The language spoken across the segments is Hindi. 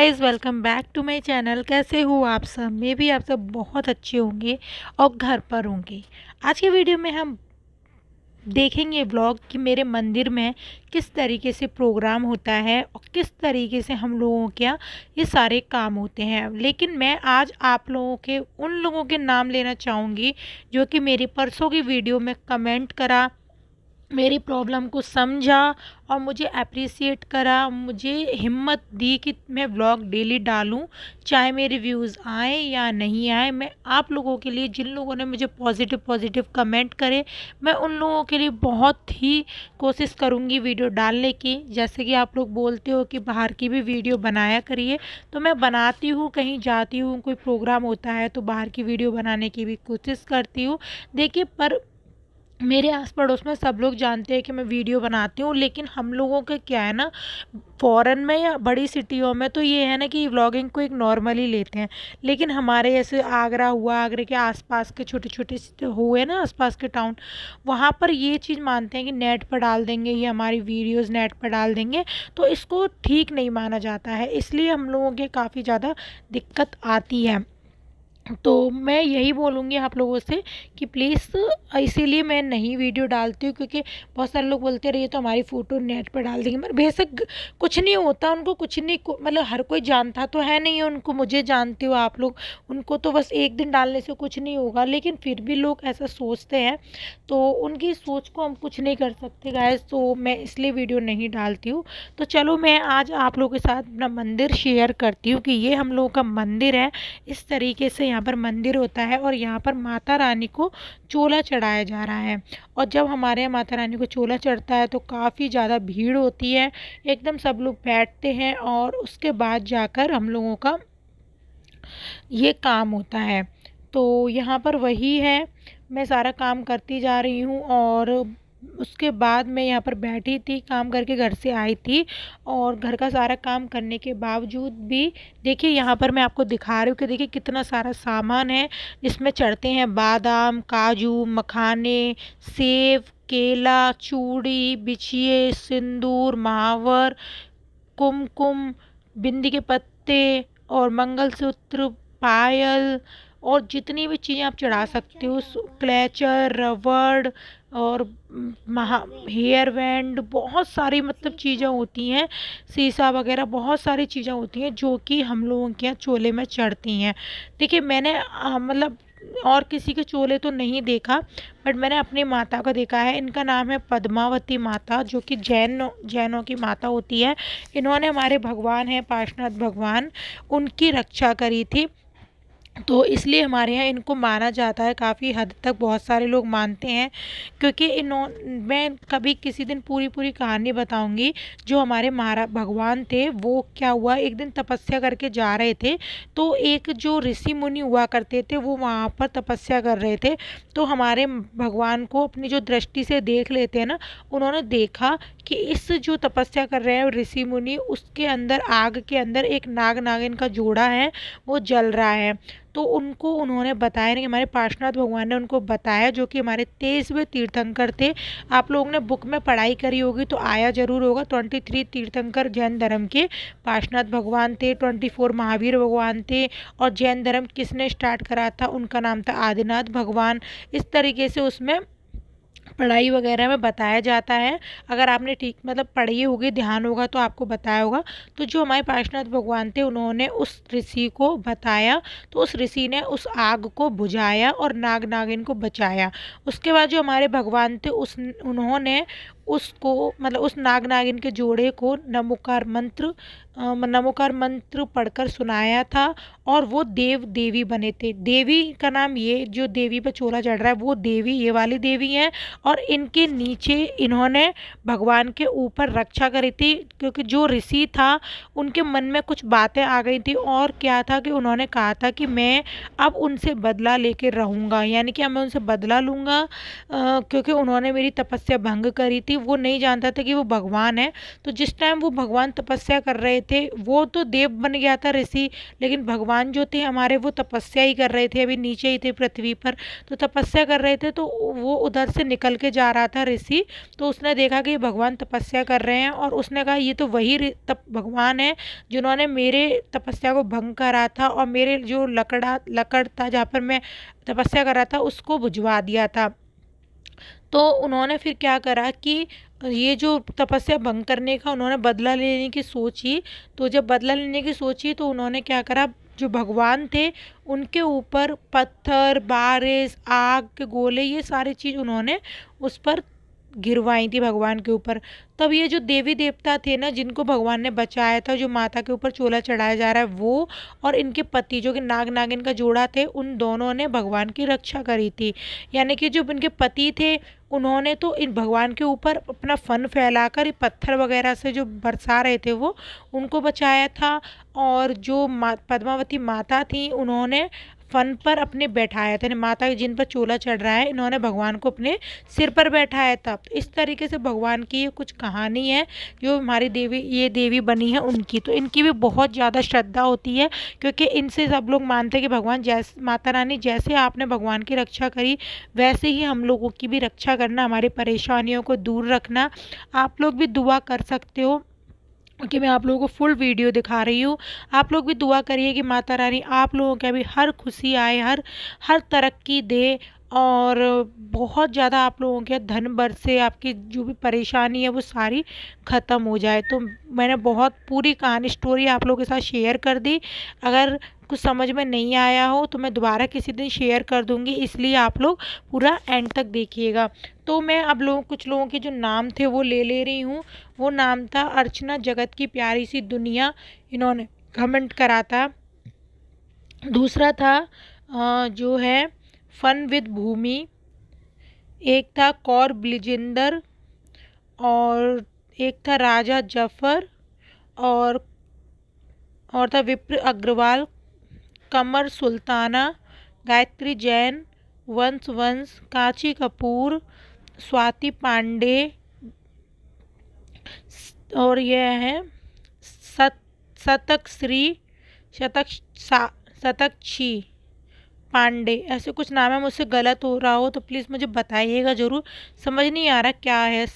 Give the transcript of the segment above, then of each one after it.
Guys, welcome back to my channel. कैसे हो आप सब? मैं भी आप सब बहुत अच्छे होंगे और घर पर होंगे। आज के वीडियो में हम देखेंगे व्लॉग कि मेरे मंदिर में किस तरीके से प्रोग्राम होता है और किस तरीके से हम लोगों के यहाँ ये सारे काम होते हैं। लेकिन मैं आज आप लोगों के उन लोगों के नाम लेना चाहूँगी जो कि मेरी परसों की वीडियो में कमेंट करा, मेरी प्रॉब्लम को समझा और मुझे अप्रिसिएट करा, मुझे हिम्मत दी कि मैं व्लॉग डेली डालूं, चाहे मेरे व्यूज़ आए या नहीं आए। मैं आप लोगों के लिए, जिन लोगों ने मुझे पॉजिटिव कमेंट करे, मैं उन लोगों के लिए बहुत ही कोशिश करूंगी वीडियो डालने की। जैसे कि आप लोग बोलते हो कि बाहर की भी वीडियो बनाया करिए, तो मैं बनाती हूँ। कहीं जाती हूँ, कोई प्रोग्राम होता है तो बाहर की वीडियो बनाने की भी कोशिश करती हूँ। देखिए, पर मेरे आस पड़ोस में सब लोग जानते हैं कि मैं वीडियो बनाती हूँ। लेकिन हम लोगों का क्या है ना, फ़ॉरेन में या बड़ी सिटियों में तो ये है ना कि व्लॉगिंग को एक नॉर्मली लेते हैं। लेकिन हमारे जैसे आगरा हुआ, आगरे के आसपास के छोटे छोटे हुए ना आसपास के टाउन, वहाँ पर ये चीज़ मानते हैं कि नेट पर डाल देंगे, ये हमारी वीडियोज़ नेट पर डाल देंगे, तो इसको ठीक नहीं माना जाता है। इसलिए हम लोगों के काफ़ी ज़्यादा दिक्कत आती है। तो मैं यही बोलूँगी आप लोगों से कि प्लीज़, इसीलिए मैं नहीं वीडियो डालती हूँ, क्योंकि बहुत सारे लोग बोलते रहिए तो हमारी फ़ोटो नेट पर डाल देंगे। मगर बेशक कुछ नहीं होता, उनको कुछ नहीं, मतलब हर कोई जानता तो है नहीं है उनको। मुझे जानते हो आप लोग, उनको तो बस एक दिन डालने से कुछ नहीं होगा, लेकिन फिर भी लोग ऐसा सोचते हैं। तो उनकी सोच को हम कुछ नहीं कर सकते गाइस। तो मैं इसलिए वीडियो नहीं डालती हूँ। तो चलो, मैं आज आप लोगों के साथ अपना मंदिर शेयर करती हूँ कि ये हम लोगों का मंदिर है। इस तरीके से यहाँ पर मंदिर होता है और यहाँ पर माता रानी को चोला चढ़ाया जा रहा है। और जब हमारे यहाँ माता रानी को चोला चढ़ता है तो काफ़ी ज़्यादा भीड़ होती है, एकदम सब लोग बैठते हैं और उसके बाद जाकर हम लोगों का ये काम होता है। तो यहाँ पर वही है, मैं सारा काम करती जा रही हूँ और उसके बाद मैं यहाँ पर बैठी थी, काम करके घर से आई थी। और घर का सारा काम करने के बावजूद भी देखिए, यहाँ पर मैं आपको दिखा रही हूँ कि देखिए कितना सारा सामान है जिसमें चढ़ते हैं बादाम, काजू, मखाने, सेब, केला, चूड़ी, बिछिए, सिंदूर, महावर, कुमकुम, बिंदी के पत्ते और मंगलसूत्र, पायल और जितनी भी चीज़ें आप चढ़ा सकते हो, क्लेचर, रबड़ और महा हेयर बैंड, बहुत सारी मतलब चीज़ें होती हैं, शीशा वगैरह, बहुत सारी चीज़ें होती हैं जो कि हम लोगों के यहाँ चोले में चढ़ती हैं। देखिए, मैंने मतलब और किसी के चोले तो नहीं देखा, बट मैंने अपनी माता को देखा है। इनका नाम है पद्मावती माता, जो कि जैनों की माता होती है। इन्होंने हमारे भगवान हैं पार्श्वनाथ भगवान, उनकी रक्षा करी थी। तो इसलिए हमारे यहाँ इनको माना जाता है, काफ़ी हद तक बहुत सारे लोग मानते हैं। क्योंकि मैं कभी किसी दिन पूरी कहानी बताऊंगी। जो हमारे महाराज भगवान थे, वो क्या हुआ, एक दिन तपस्या करके जा रहे थे, तो एक जो ऋषि मुनि हुआ करते थे वो वहाँ पर तपस्या कर रहे थे। तो हमारे भगवान को अपनी जो दृष्टि से देख लेते हैं ना, उन्होंने देखा कि इस जो तपस्या कर रहे हैं ऋषि मुनि, उसके अंदर, आग के अंदर एक नाग नागिन का जोड़ा है, वो जल रहा है। तो उनको उन्होंने बताया, नहीं, हमारे पार्श्वनाथ भगवान ने उनको बताया, जो कि हमारे 23वें तीर्थंकर थे। आप लोगों ने बुक में पढ़ाई करी होगी तो आया जरूर होगा। 23 तीर्थंकर जैन धर्म के पार्श्वनाथ भगवान थे, 24 महावीर भगवान थे। और जैन धर्म किसने स्टार्ट करा था, उनका नाम था आदिनाथ भगवान। इस तरीके से उसमें पढ़ाई वगैरह में बताया जाता है। अगर आपने ठीक मतलब पढ़ी होगी, ध्यान होगा तो आपको बताया होगा। तो जो हमारे पार्श्वनाथ भगवान थे, उन्होंने उस ऋषि को बताया, तो उस ऋषि ने उस आग को बुझाया और नाग नागिन को बचाया। उसके बाद जो हमारे भगवान थे, उन्होंने उसको मतलब उस नाग नागिन के जोड़े को नमोकार मंत्र पढ़कर सुनाया था और वो देव देवी बने थे। देवी का नाम, ये जो देवी पर चोला चढ़ रहा है वो देवी, ये वाली देवी हैं। और इनके नीचे इन्होंने भगवान के ऊपर रक्षा करी थी, क्योंकि जो ऋषि था उनके मन में कुछ बातें आ गई थी। और क्या था कि उन्होंने कहा था कि मैं अब उनसे बदला लेकर रहूँगा, यानी कि अब मैं उनसे बदला लूँगा, क्योंकि उन्होंने मेरी तपस्या भंग करी थी। वो नहीं जानता था कि वो भगवान है। तो जिस टाइम वो भगवान तपस्या कर रहे थे, वो तो देव बन गया था ऋषि, लेकिन भगवान जो थे हमारे वो तपस्या ही कर रहे थे, अभी नीचे ही थे पृथ्वी पर, तो तपस्या कर रहे थे। तो वो उधर से निकल के जा रहा था ऋषि, तो उसने देखा कि भगवान तपस्या कर रहे हैं और उसने कहा ये तो वही भगवान है जिन्होंने मेरे तपस्या को भंग करा था और मेरे जो लकड़ था जहाँ पर मैं तपस्या कर रहा था उसको बुझवा दिया था। तो उन्होंने फिर क्या करा कि ये जो तपस्या भंग करने का उन्होंने बदला लेने की सोची। तो जब बदला लेने की सोची तो उन्होंने क्या करा, जो भगवान थे उनके ऊपर पत्थर, बारिश, आग के गोले, ये सारी चीज़ उन्होंने उस पर गिरवाई थी भगवान के ऊपर। तब ये जो देवी देवता थे ना जिनको भगवान ने बचाया था, जो माता के ऊपर चोला चढ़ाया जा रहा है वो, और इनके पति जो कि नाग नागिन का जोड़ा थे, उन दोनों ने भगवान की रक्षा करी थी। यानी कि जो इनके पति थे उन्होंने तो इन भगवान के ऊपर अपना फन फैलाकर पत्थर वगैरह से जो बरसा रहे थे वो उनको बचाया था, और जो पद्मावती माता थी उन्होंने फन पर अपने बैठाया था, माता जिन पर चोला चढ़ रहा है इन्होंने भगवान को अपने सिर पर बैठाया था। तो इस तरीके से भगवान की ये कुछ कहानी है जो हमारी देवी, ये देवी बनी है उनकी। तो इनकी भी बहुत ज़्यादा श्रद्धा होती है, क्योंकि इनसे सब लोग मानते हैं कि भगवान जैसे, माता रानी जैसे आपने भगवान की रक्षा करी वैसे ही हम लोगों की भी रक्षा करना, हमारी परेशानियों को दूर रखना। आप लोग भी दुआ कर सकते हो कि मैं आप लोगों को फुल वीडियो दिखा रही हूँ। आप लोग भी दुआ करिए कि माता रानी आप लोगों के भी हर खुशी आए, हर तरक्की दे, और बहुत ज़्यादा आप लोगों के धन बरसे, आपकी जो भी परेशानी है वो सारी ख़त्म हो जाए। तो मैंने बहुत पूरी कहानी स्टोरी आप लोगों के साथ शेयर कर दी। अगर कुछ समझ में नहीं आया हो तो मैं दोबारा किसी दिन शेयर कर दूँगी, इसलिए आप लोग पूरा एंड तक देखिएगा। तो मैं अब कुछ लोगों के जो नाम थे वो ले रही हूँ। वो नाम था अर्चना जगत की प्यारी सी दुनिया, इन्होंने कमेंट करा था। दूसरा था जो है फन विद भूमि, एक था कौर ब्लिजिंदर, और एक था राजा जफर, और था विप्र अग्रवाल, कमर सुल्ताना, गायत्री जैन, वंश, कांची कपूर, स्वाति पांडे, और यह है शतक्षी पांडे। ऐसे कुछ नाम है, मुझसे गलत हो रहा हो तो प्लीज़ मुझे बताइएगा ज़रूर, समझ नहीं आ रहा क्या है।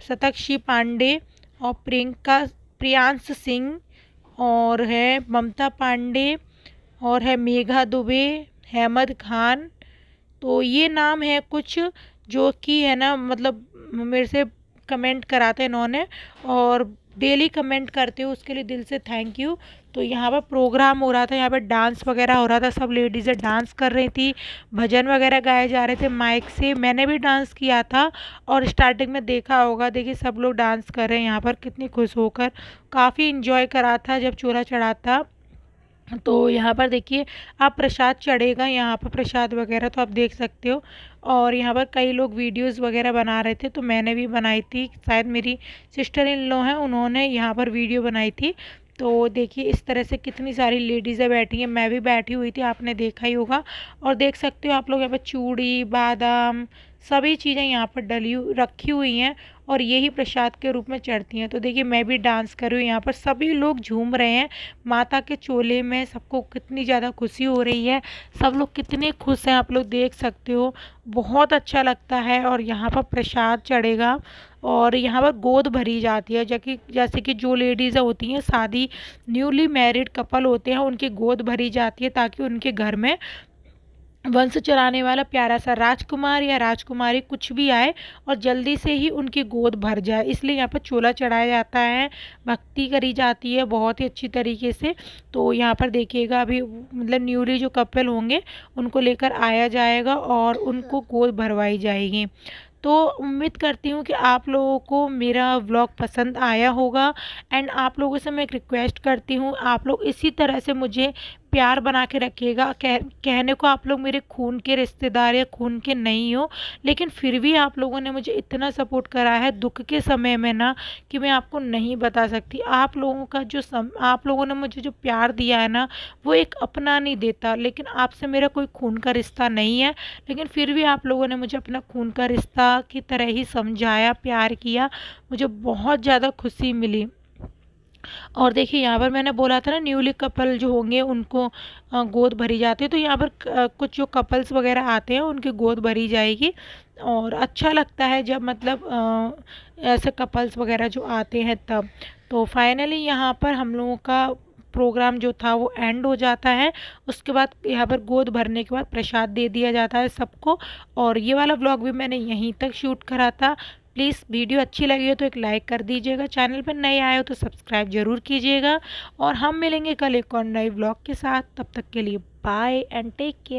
शतक्षी पांडे, और प्रियांश सिंह, और है ममता पांडे, और है मेघा दुबे, हेमद खान। तो ये नाम है कुछ जो कि है ना, मतलब मेरे से कमेंट कराते हैं इन्होंने, और डेली कमेंट करते हो उसके लिए दिल से थैंक यू। तो यहाँ पर प्रोग्राम हो रहा था, यहाँ पर डांस वगैरह हो रहा था, सब लेडीज़ें डांस कर रही थी, भजन वगैरह गाए जा रहे थे माइक से। मैंने भी डांस किया था और स्टार्टिंग में देखा होगा, देखिए सब लोग डांस कर रहे हैं यहाँ पर कितनी खुश होकर, काफ़ी इन्जॉय करा था जब चोला चढ़ा था। तो यहाँ पर देखिए आप प्रसाद चढ़ेगा, यहाँ पर प्रसाद वगैरह तो आप देख सकते हो, और यहाँ पर कई लोग वीडियोस वगैरह बना रहे थे, तो मैंने भी बनाई थी, शायद मेरी सिस्टर इन लॉ हैं उन्होंने यहाँ पर वीडियो बनाई थी। तो देखिए इस तरह से कितनी सारी लेडीज़ें बैठी हैं, मैं भी बैठी हुई थी, आपने देखा ही होगा। और देख सकते हो आप लोग यहाँ पर चूड़ी, बादाम, सभी चीज़ें यहाँ पर रखी हुई हैं, और यही प्रसाद के रूप में चढ़ती हैं। तो देखिए मैं भी डांस कर रही हूँ, यहाँ पर सभी लोग झूम रहे हैं माता के चोले में, सबको कितनी ज़्यादा खुशी हो रही है, सब लोग कितने खुश हैं आप लोग देख सकते हो, बहुत अच्छा लगता है। और यहाँ पर प्रसाद चढ़ेगा, और यहाँ पर गोद भरी जाती है, जैसे कि जो लेडीज़ होती हैं, शादी न्यूली मैरिड कपल होते हैं, उनकी गोद भरी जाती है ताकि उनके घर में वंश चलाने वाला प्यारा सा राजकुमार या राजकुमारी कुछ भी आए और जल्दी से ही उनकी गोद भर जाए, इसलिए यहाँ पर चोला चढ़ाया जाता है, भक्ति करी जाती है बहुत ही अच्छी तरीके से। तो यहाँ पर देखिएगा अभी मतलब न्यूली जो कपल होंगे उनको लेकर आया जाएगा और उनको गोद भरवाई जाएगी। तो उम्मीद करती हूँ कि आप लोगों को मेरा व्लॉग पसंद आया होगा, एंड आप लोगों से मैं एक रिक्वेस्ट करती हूँ, आप लोग इसी तरह से मुझे प्यार बना के रखिएगा। कहने को आप लोग मेरे खून के रिश्तेदार या खून के नहीं हो, लेकिन फिर भी आप लोगों ने मुझे इतना सपोर्ट करा है दुख के समय में ना, कि मैं आपको नहीं बता सकती। आप लोगों का जो आप लोगों ने मुझे जो प्यार दिया है ना, वो एक अपना नहीं देता। लेकिन आपसे मेरा कोई खून का रिश्ता नहीं है, लेकिन फिर भी आप लोगों ने मुझे अपना खून का रिश्ता की तरह ही समझाया, प्यार किया। मुझे बहुत ज़्यादा खुशी मिली। और देखिए यहाँ पर मैंने बोला था ना, न्यूली कपल जो होंगे उनको गोद भरी जाती है, तो यहाँ पर कुछ जो कपल्स वगैरह आते हैं उनकी गोद भरी जाएगी। और अच्छा लगता है जब मतलब ऐसे कपल्स वगैरह जो आते हैं तब। तो फाइनली यहाँ पर हम लोगों का प्रोग्राम जो था वो एंड हो जाता है। उसके बाद यहाँ पर गोद भरने के बाद प्रसाद दे दिया जाता है सबको। और ये वाला व्लॉग भी मैंने यहीं तक शूट करा था। प्लीज़ वीडियो अच्छी लगी हो तो एक लाइक कर दीजिएगा, चैनल पर नए आए हो तो सब्सक्राइब ज़रूर कीजिएगा। और हम मिलेंगे कल एक और नए व्लॉग के साथ। तब तक के लिए बाय एंड टेक केयर।